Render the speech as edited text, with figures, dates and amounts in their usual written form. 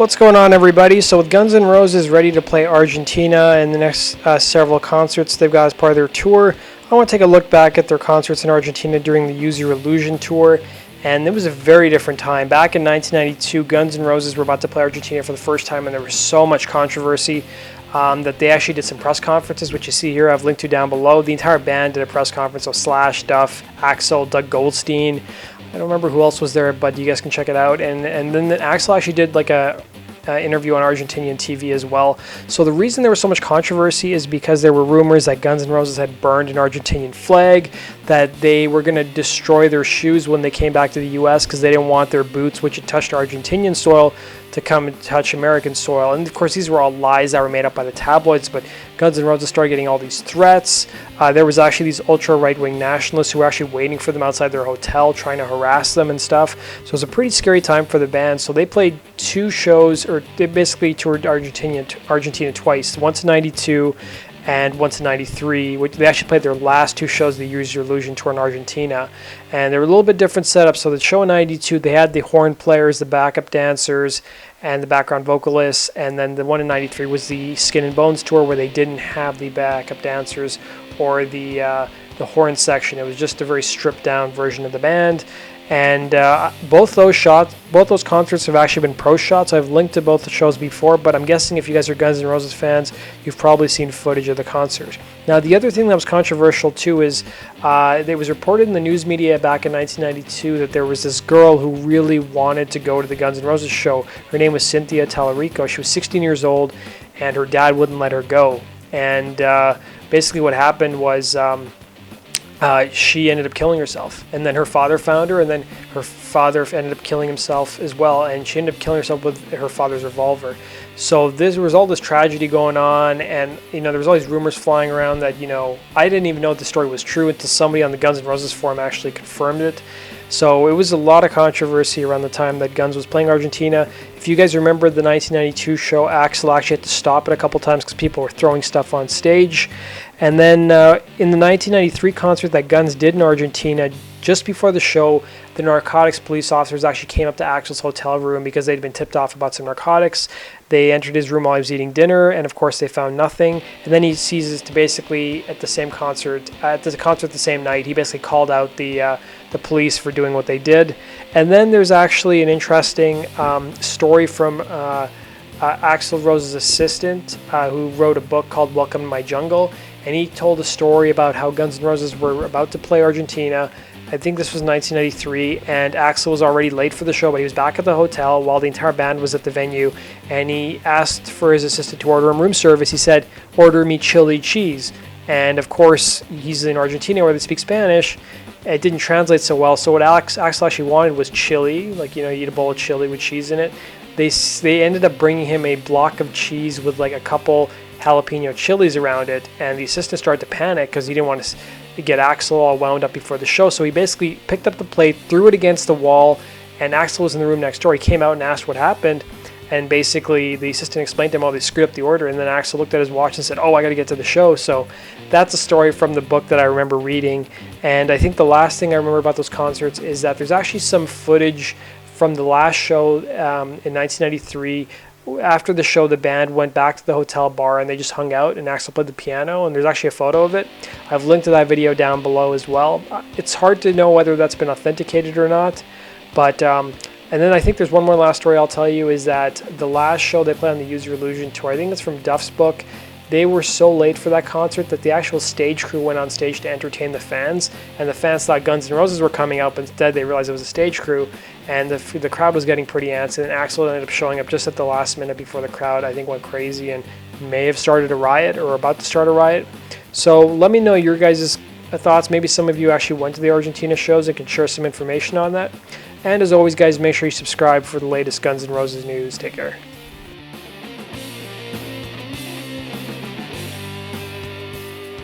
What's going on, everybody? So with Guns N' Roses ready to play Argentina in the next several concerts they've got as part of their tour, I want to take a look back at their concerts in Argentina during the Use Your Illusion tour. And it was a very different time. Back in 1992, Guns N' Roses were about to play Argentina for the first time, and there was so much controversy that they actually did some press conferences, which you see here I've linked to down below. The entire band did a press conference, so Slash, Duff, Axl, Doug Goldstein. I don't remember who else was there, but you guys can check it out. And then Axl actually did like a interview on Argentinian TV as well. So the reason there was so much controversy is because there were rumors that Guns N' Roses had burned an Argentinian flag, that they were going to destroy their shoes when they came back to the US because they didn't want their boots, which had touched Argentinian soil, to come and touch American soil. And of course these were all lies that were made up by the tabloids, but Guns N' Roses started getting all these threats. There was actually these ultra right-wing nationalists who were actually waiting for them outside their hotel, trying to harass them and stuff. So it was a pretty scary time for the band. So they played two shows, or they basically toured Argentina twice, once in 92 and once in 93, which they actually played their last two shows of the Use Your Illusion tour in Argentina. And they were a little bit different setups. So the show in 92, they had the horn players, the backup dancers, and the background vocalists. And then the one in 93 was the Skin and Bones tour, where they didn't have the backup dancers or the horn section. It was just a very stripped down version of the band. And both those concerts have actually been Proshot. So I've linked to both the shows before, but I'm guessing if you guys are Guns N' Roses fans, you've probably seen footage of the concert. Now, the other thing that was controversial too is it was reported in the news media back in 1992 that there was this girl who really wanted to go to the Guns N' Roses show. Her name was Cynthia Tallarico. She was 16 years old, and her dad wouldn't let her go. And basically what happened was she ended up killing herself, and then her father found her, and then her father ended up killing himself as well, and she ended up killing herself with her father's revolver. So there was all this tragedy going on, and there was all these rumors flying around that I didn't even know if the story was true until somebody on the Guns N' Roses forum actually confirmed it. So it was a lot of controversy around the time that Guns was playing Argentina. If you guys remember the 1992 show, Axl actually had to stop it a couple times because people were throwing stuff on stage. And then in the 1993 concert that Guns did in Argentina, just before the show, the narcotics police officers actually came up to Axl's hotel room because they'd been tipped off about some narcotics. They entered his room while he was eating dinner, and of course they found nothing. And then he seizes to basically at the concert the same night, he basically called out the police for doing what they did. And then there's actually an interesting story from Axl Rose's assistant who wrote a book called Welcome to My Jungle, and he told a story about how Guns N' Roses were about to play Argentina. I think this was 1993, and Axl was already late for the show, but he was back at the hotel while the entire band was at the venue, and he asked for his assistant to order him room service. He said, "Order me chili cheese." And of course, he's in Argentina where they speak Spanish. It didn't translate so well, so what Axl actually wanted was chili, like, you eat a bowl of chili with cheese in it. They ended up bringing him a block of cheese with like a couple jalapeno chilies around it, and the assistant started to panic because he didn't want to get Axl all wound up before the show. So he basically picked up the plate, threw it against the wall, and Axl was in the room next door. He came out and asked what happened, and basically the assistant explained to him, they screwed up the order, and then Axl looked at his watch and said, I got to get to the show. So that's a story from the book that I remember reading. And I think the last thing I remember about those concerts is that there's actually some footage from the last show in 1993. After the show, the band went back to the hotel bar and they just hung out, and Axl played the piano, and there's actually a photo of it. I've linked to that video down below as well. It's hard to know whether that's been authenticated or not, but and then I think there's one more last story I'll tell you, is that the last show they played on the Use Your Illusion tour, I think it's from Duff's book, they were so late for that concert that the actual stage crew went on stage to entertain the fans, and the fans thought Guns N' Roses were coming up. Instead, they realized it was a stage crew, and the crowd was getting pretty antsy, and Axl ended up showing up just at the last minute before the crowd, I think, went crazy and may have started a riot or about to start a riot. So let me know your guys' thoughts. Maybe some of you actually went to the Argentina shows and can share some information on that. And as always, guys, make sure you subscribe for the latest Guns N' Roses news. Take care.